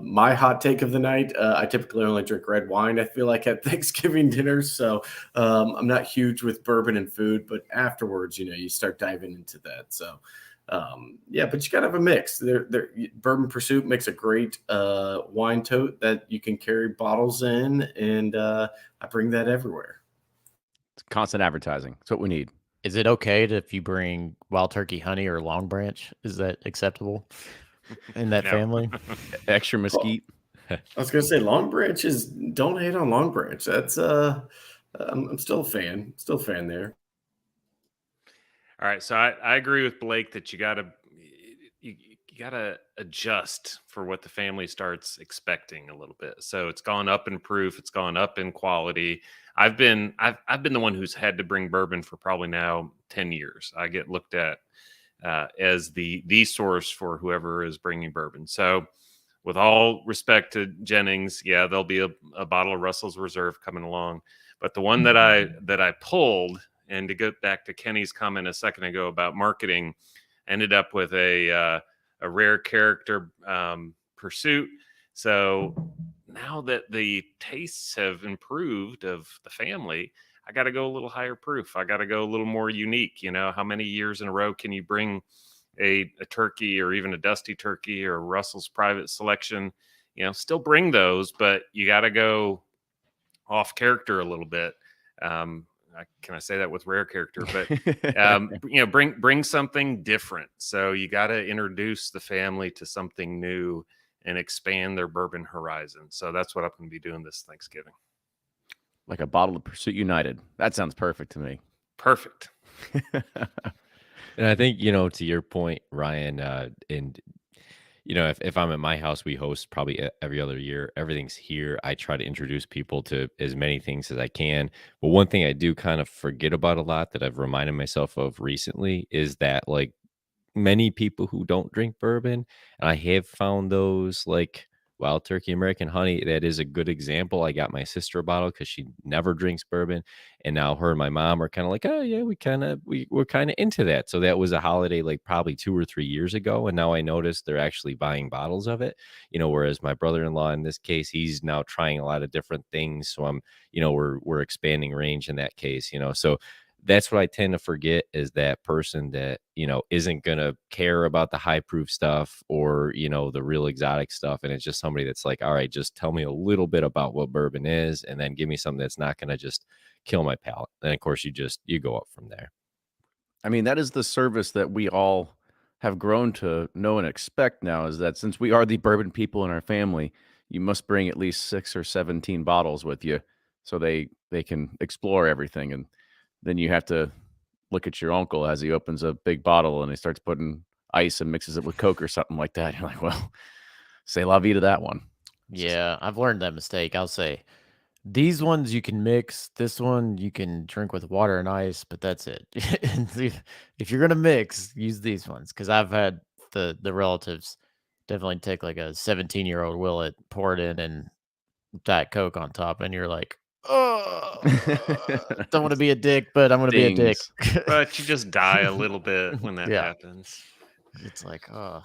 my hot take of the night. I typically only drink red wine, I feel like, at Thanksgiving dinners. So I'm not huge with bourbon and food, but afterwards, you start diving into that. So yeah, but you got to have a mix. Bourbon Pursuit makes a great wine tote that you can carry bottles in, and I bring that everywhere. It's constant advertising. That's what we need. Is it okay if you bring wild turkey honey or long branch? Is that acceptable in that No. family? Extra mesquite. I was going to say Long Branch is, don't hate on Long Branch. That's I'm still a fan. Still a fan there. All right, so I agree with Blake that you gotta adjust for what the family starts expecting a little bit. So it's gone up in proof, it's gone up in quality. I've been the one who's had to bring bourbon for probably now 10 years. I get looked at as the source for whoever is bringing bourbon. So with all respect to Jennings, yeah, there'll be a bottle of Russell's Reserve coming along, but the one that I pulled. And to get back to Kenny's comment a second ago about marketing, ended up with a rare character pursuit. So now that the tastes have improved of the family, I got to go a little higher proof. I got to go a little more unique. How many years in a row can you bring a turkey or even a dusty turkey or Russell's Private Selection? Still bring those, but you got to go off character a little bit. Can I say that with rare character? But bring something different. So you got to introduce the family to something new and expand their bourbon horizon. So that's what I'm going to be doing this Thanksgiving. Like a bottle of Pursuit United. That sounds perfect to me. Perfect. And I think, to your point, Ryan, and if I'm at my house, we host probably every other year. Everything's here. I try to introduce people to as many things as I can. But one thing I do kind of forget about a lot that I've reminded myself of recently is that, like, many people who don't drink bourbon, and I have found those, like Wild Turkey American Honey, that is a good example. I got my sister a bottle because she never drinks bourbon, and now her and my mom are kind of like, oh yeah, we're kind of into that. So that was a holiday like probably 2 or 3 years ago, and now I noticed they're actually buying bottles of it. Whereas my brother-in-law in this case, he's now trying a lot of different things. So we're expanding range in that case. So that's what I tend to forget, is that person that, isn't going to care about the high proof stuff or, the real exotic stuff. And it's just somebody that's like, all right, just tell me a little bit about what bourbon is, and then give me something that's not going to just kill my palate. And of course you go up from there. I mean, that is the service that we all have grown to know and expect now, is that since we are the bourbon people in our family, you must bring at least 6 or 17 bottles with you so they can explore everything. And then you have to look at your uncle as he opens a big bottle and he starts putting ice and mixes it with Coke or something like that. You're like, well, say la vie to that one. Yeah, I've learned that mistake. I'll say these ones you can mix. This one you can drink with water and ice, but that's it. If you're gonna mix, use these ones, because I've had the relatives definitely take like a 17-year-old Willet, pour it in, and Diet Coke on top, and you're like, oh, don't want to be a dick, but I'm going to be a dick. Dings. But you just die a little bit when that Yeah. happens. It's like, oh,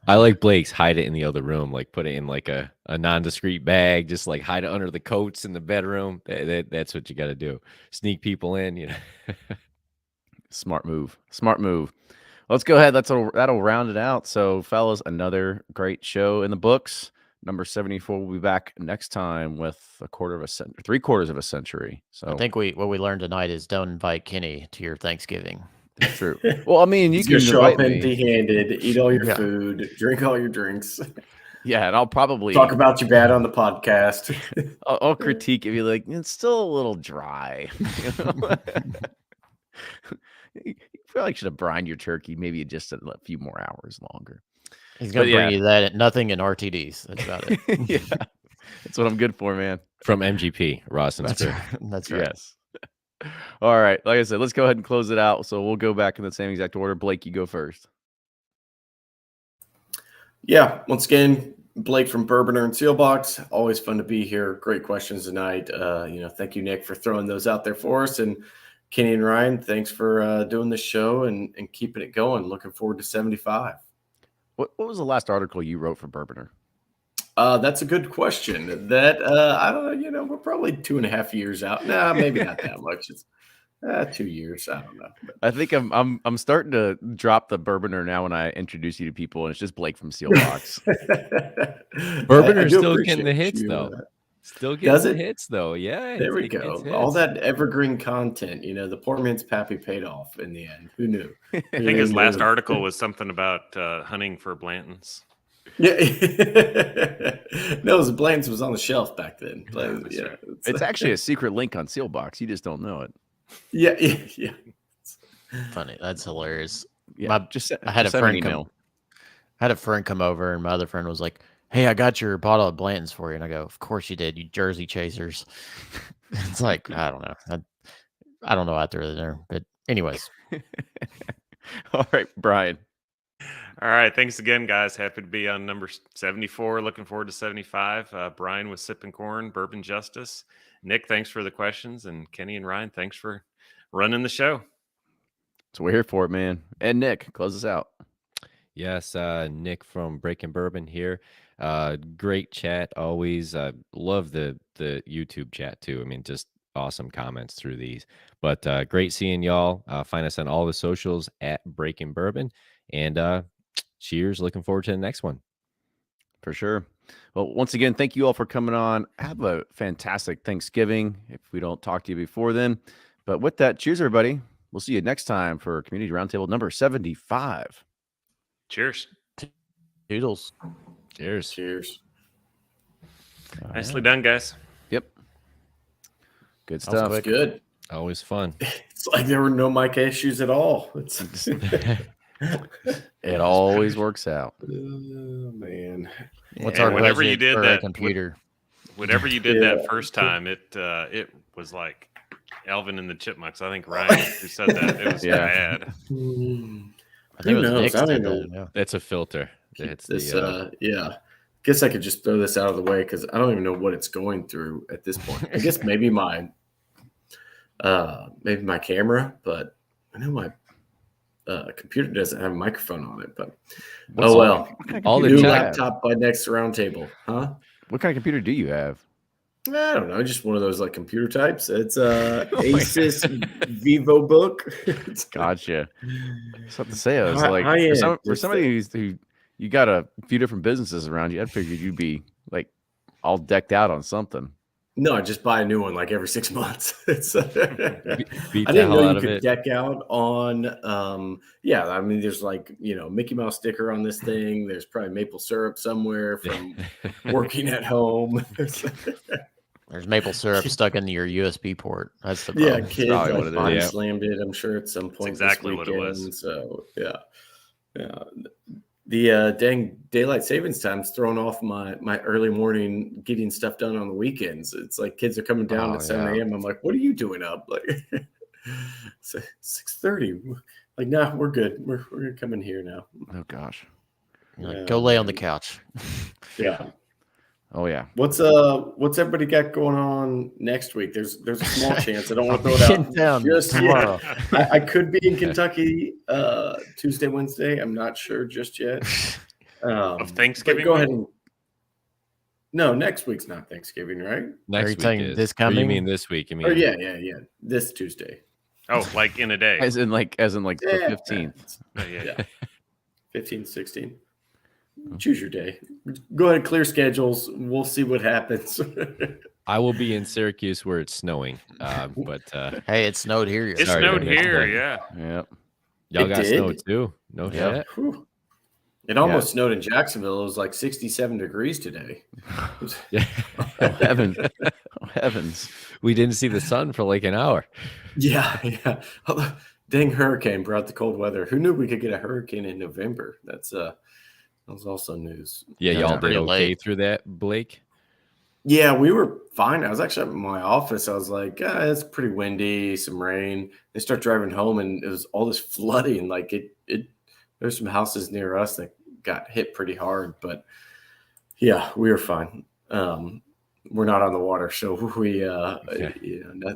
I like Blake's hide it in the other room, like put it in like a non-discreet bag, just like hide it under the coats in the bedroom. That's what you got to do. Sneak people in, you know. Smart move. Smart move. Let's go ahead. That'll round it out. So, fellas, another great show in the books. Number 74. We'll be back next time with 3/4 of a century. So I think what we learned tonight is don't invite Kenny to your Thanksgiving. that's true. Well, I mean, you He's can gonna show invite up me. empty-handed, eat all your Yeah. food, drink all your drinks, Yeah, and I'll probably talk about you bad on the podcast. I'll critique if you're like, it's still a little dry. You know? You probably should have brined your turkey maybe just a few more hours longer. He's going But to bring yeah. you that, nothing in RTDs. That's about it. Yeah, that's what I'm good for, man. From MGP, Ross and That's Spirit. right. That's right. Yes. All right. Like I said, let's go ahead and close it out. So we'll go back in the same exact order. Blake, you go first. Yeah, once again, Blake from Bourboner and Sealbox. Always fun to be here. Great questions tonight. Thank you, Nick, for throwing those out there for us. And Kenny and Ryan, thanks for doing this show and keeping it going. Looking forward to 75. What was the last article you wrote for Bourboner? That's a good question. That I don't know. We're probably 2.5 years out. Nah, maybe not that much. It's 2 years. I don't know. But I think I'm starting to drop the Bourboner now when I introduce you to people, and it's just Blake from Sealbox. Bourboner's I do still getting the appreciate hits, you, though. Still Does getting the it? hits, though. Yeah. There we it gets go. All hits. that evergreen content, the poor man's Pappy paid off in the end. Who knew? I think his last article was something about hunting for Blantons. Yeah. No, it was Blaine's was on the shelf back then. Blaine's, That's yeah. right. It's actually a secret link on Sealbox. You just don't know it. Yeah. Funny. That's hilarious. Yeah, I had a send me an friend email. I had a friend come over, and my other friend was like, "Hey, I got your bottle of Blanton's for you." And I go, "Of course you did, you Jersey chasers." It's like, I don't know. I don't know out there, but anyways. All right, Brian. All right. Thanks again, guys. Happy to be on number 74. Looking forward to 75. Brian with Sipping Corn, Bourbon Justice. Nick, thanks for the questions. And Kenny and Ryan, thanks for running the show. So we're here for it, man. And Nick, close us out. Yes, Nick from Breaking Bourbon here. Great chat always. Love the YouTube chat too. I mean, just awesome comments through these. But great seeing y'all. Find us on all the socials at Breaking Bourbon. And cheers. Looking forward to the next one. For sure. Well, once again, thank you all for coming on. Have a fantastic Thanksgiving if we don't talk to you before then. But with that, cheers, everybody. We'll see you next time for Community Roundtable number 75. Cheers. Doodles. Cheers. Nicely done, guys. Yep. Good That was stuff. quick. Good. Always fun. It's like there were no mic issues at all. It's It always works out. Oh, man. What's And our whenever you budget did for a that, computer? Whenever you did that first time, it was like Alvin and the Chipmunks. I think Ryan who said that. It was Yeah. bad. I Who think it was knows? Nick I don't said know. that, yeah. That's a filter. It's This, the yeah. Guess I could just throw this out of the way because I don't even know what it's going through at this point. I guess maybe my camera, but I know my computer doesn't have a microphone on it. But What's well, all the new chat- laptop by next roundtable, huh? What kind of computer do you have? I don't know, just one of those like computer types. It's Asus VivoBook. Gotcha. Something to say. I was High- like, high end, for this somebody who you got a few different businesses around you, I figured you'd be like all decked out on something. No, I just buy a new one like every 6 months. It's beat I the didn't hell know out you of could it. deck out on I mean there's like, Mickey Mouse sticker on this thing. There's probably maple syrup somewhere from working at home. There's maple syrup stuck in your USB port. That's the Yeah, problem. kids probably what like it body is. slammed it, I'm sure at some point exactly this what it weekend. was. So yeah. The dang daylight savings time's throwing off my early morning getting stuff done on the weekends. It's like kids are coming down Oh, at 7 yeah. a.m. I'm like, what are you doing up? Like 6:30. Like, nah, we're good. We're gonna come in here now. Oh gosh. Go lay on the man. couch. Yeah. Oh yeah. What's everybody got going on next week? There's a small chance. I don't want to I'll throw be it in out town just tomorrow. yet. I could be in Kentucky Tuesday, Wednesday. I'm not sure just yet. Of Thanksgiving But go ahead week? and no, next week's not Thanksgiving, right? Next you week saying is. this Or you coming? mean this week? You mean? Oh yeah. This Tuesday. Oh, like in a day. As in like Yeah. the 15th. Oh, yeah. Yeah. 15, 16. Choose your day. Go ahead and clear schedules. We'll see what happens. I will be in Syracuse where it's snowing. But Hey, it snowed here. It Sorry, snowed next here, day. yeah. Yep. y'all It got snow did? too. No Yeah. shit. Whew. It almost snowed in Jacksonville. It was like 67 degrees today. Yeah. Oh heavens. Oh heavens. We didn't see the sun for like an hour. Yeah. Dang hurricane brought the cold weather. Who knew we could get a hurricane in November? That was also news. Yeah, Yeah, y'all did pretty okay late. through that, Blake. Yeah, we were fine. I was actually at my office. I was like, it's pretty windy, some rain. They start driving home, and it was all this flooding. Like there's some houses near us that got hit pretty hard, but yeah, we were fine. We're not on the water, so we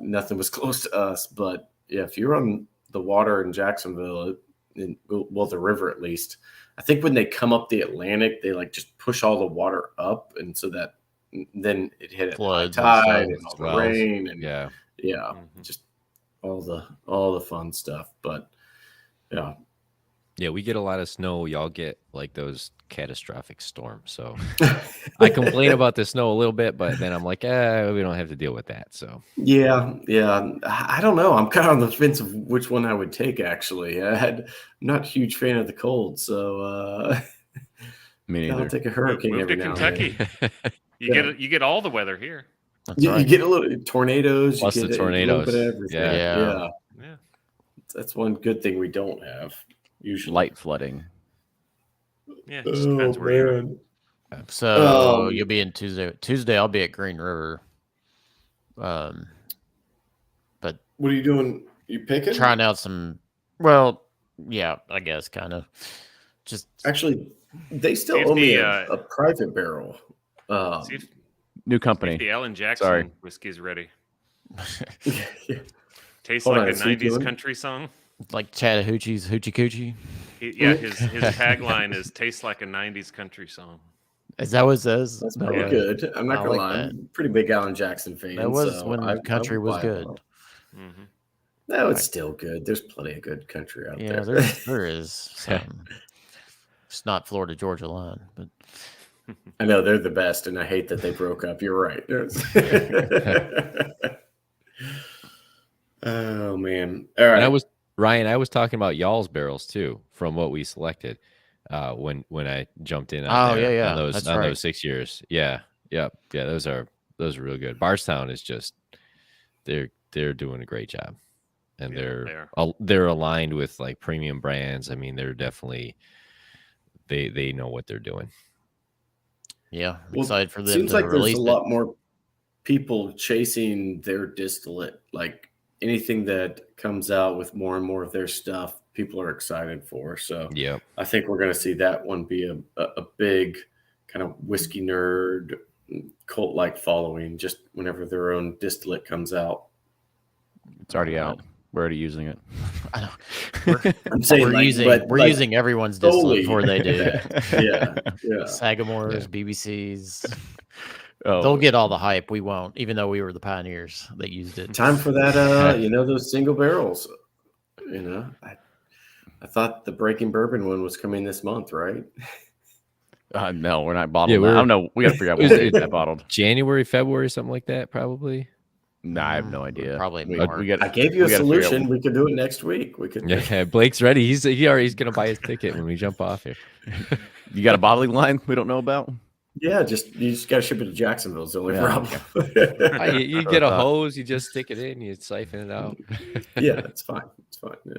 nothing was close to us. But yeah, if you're on the water in Jacksonville, the river at least, I think when they come up the Atlantic, they like just push all the water up, and so that then it hit at high Floods and tide stuff. and all the Swells. rain and Yeah. Mhm. just all the fun stuff. But yeah, Yeah, we get a lot of snow. Y'all get like those catastrophic storms. So I complain about the snow a little bit, but then I'm like, we don't have to deal with that. So yeah. I don't know. I'm kind of on the fence of which one I would take. Actually, I'm not a huge fan of the cold, so Me I'll neither. take a hurricane Move every to now and then. Kentucky. Yeah. You get all the weather here. That's You right. get a little tornadoes. Plus you the get a little bit of tornadoes. everything. Yeah. Yeah. That's one good thing we don't have usually. Light flooding. Yeah. It just depends where you're at. So you'll be in Tuesday. Tuesday, I'll be at Green River. But What are you doing? You picking? trying out some. Well, yeah, I guess kind of. Just Actually, they still See if owe me the, a private barrel. See if New see company. if the Alan Jackson Sorry. whiskey's ready. Yeah. Tastes Hold like on, a is he 90s doing- country song. like Chattahoochee's Hoochie Coochie. His tagline is "Tastes like a '90s country song." Is that what it says? That's No pretty way. good. I'm not I gonna like lie. that. I'm a pretty big Alan Jackson fan. That was so when I country would was buy good. one. hmm No, it's still good. There's plenty of good country out Yeah, there. there is some. It's not Florida Georgia line, but I know they're the best, and I hate that they broke up. You're right. Oh man! All right. And I was talking about y'all's barrels too, from what we selected when I jumped in on, Oh, there, yeah, on those that's on right. those 6 years. Yeah. Those are real good. Bardstown is just they're doing a great job. And Yeah, they're aligned with like premium brands. I mean, they're definitely they know what they're doing. yeah, I'm Well, excited for them seems to like there's release a it. lot more people chasing their distillate. Like anything that comes out with more and more of their stuff, people are excited for. So Yeah. I think we're going to see that one be a big kind of whiskey nerd cult-like following just whenever their own distillate comes out. It's already out. We're already using it. I know. I'm saying We're like, using but, we're like, using everyone's distillate solely- before they do. yeah. Sagamore's, BBC's. Oh, They'll get all the hype. We won't, even though we were the pioneers that used it. Time for that, those single barrels. I thought the Breaking Bourbon one was coming this month, right? no, we're not bottled. Yeah, I don't know. We got to figure out when Is we it- get that bottled. January, February, something like that, probably. Nah, I have no idea. Probably We- March. We got. I gave you a we gotta figure out- solution. We could do it next week. We could. Yeah, Blake's ready. He's gonna buy his ticket when we jump off here. You got a bottling line we don't know about? Yeah, you just got to ship it to Jacksonville. Is the only Yeah. problem. You get a hose, you just stick it in, you siphon it out. Yeah, it's fine. It's fine. Yeah.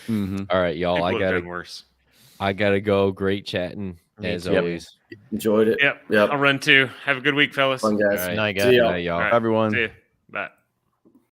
Mm-hmm. All right, y'all. People have done worse. I gotta go. Great chatting Me as too. always. Enjoyed it. Yep. Yep. I'll run too. Have a good week, fellas. Fun guys. All right. Night, See guys. y'all. Good night, y'all. All right. Everyone. See you. Bye.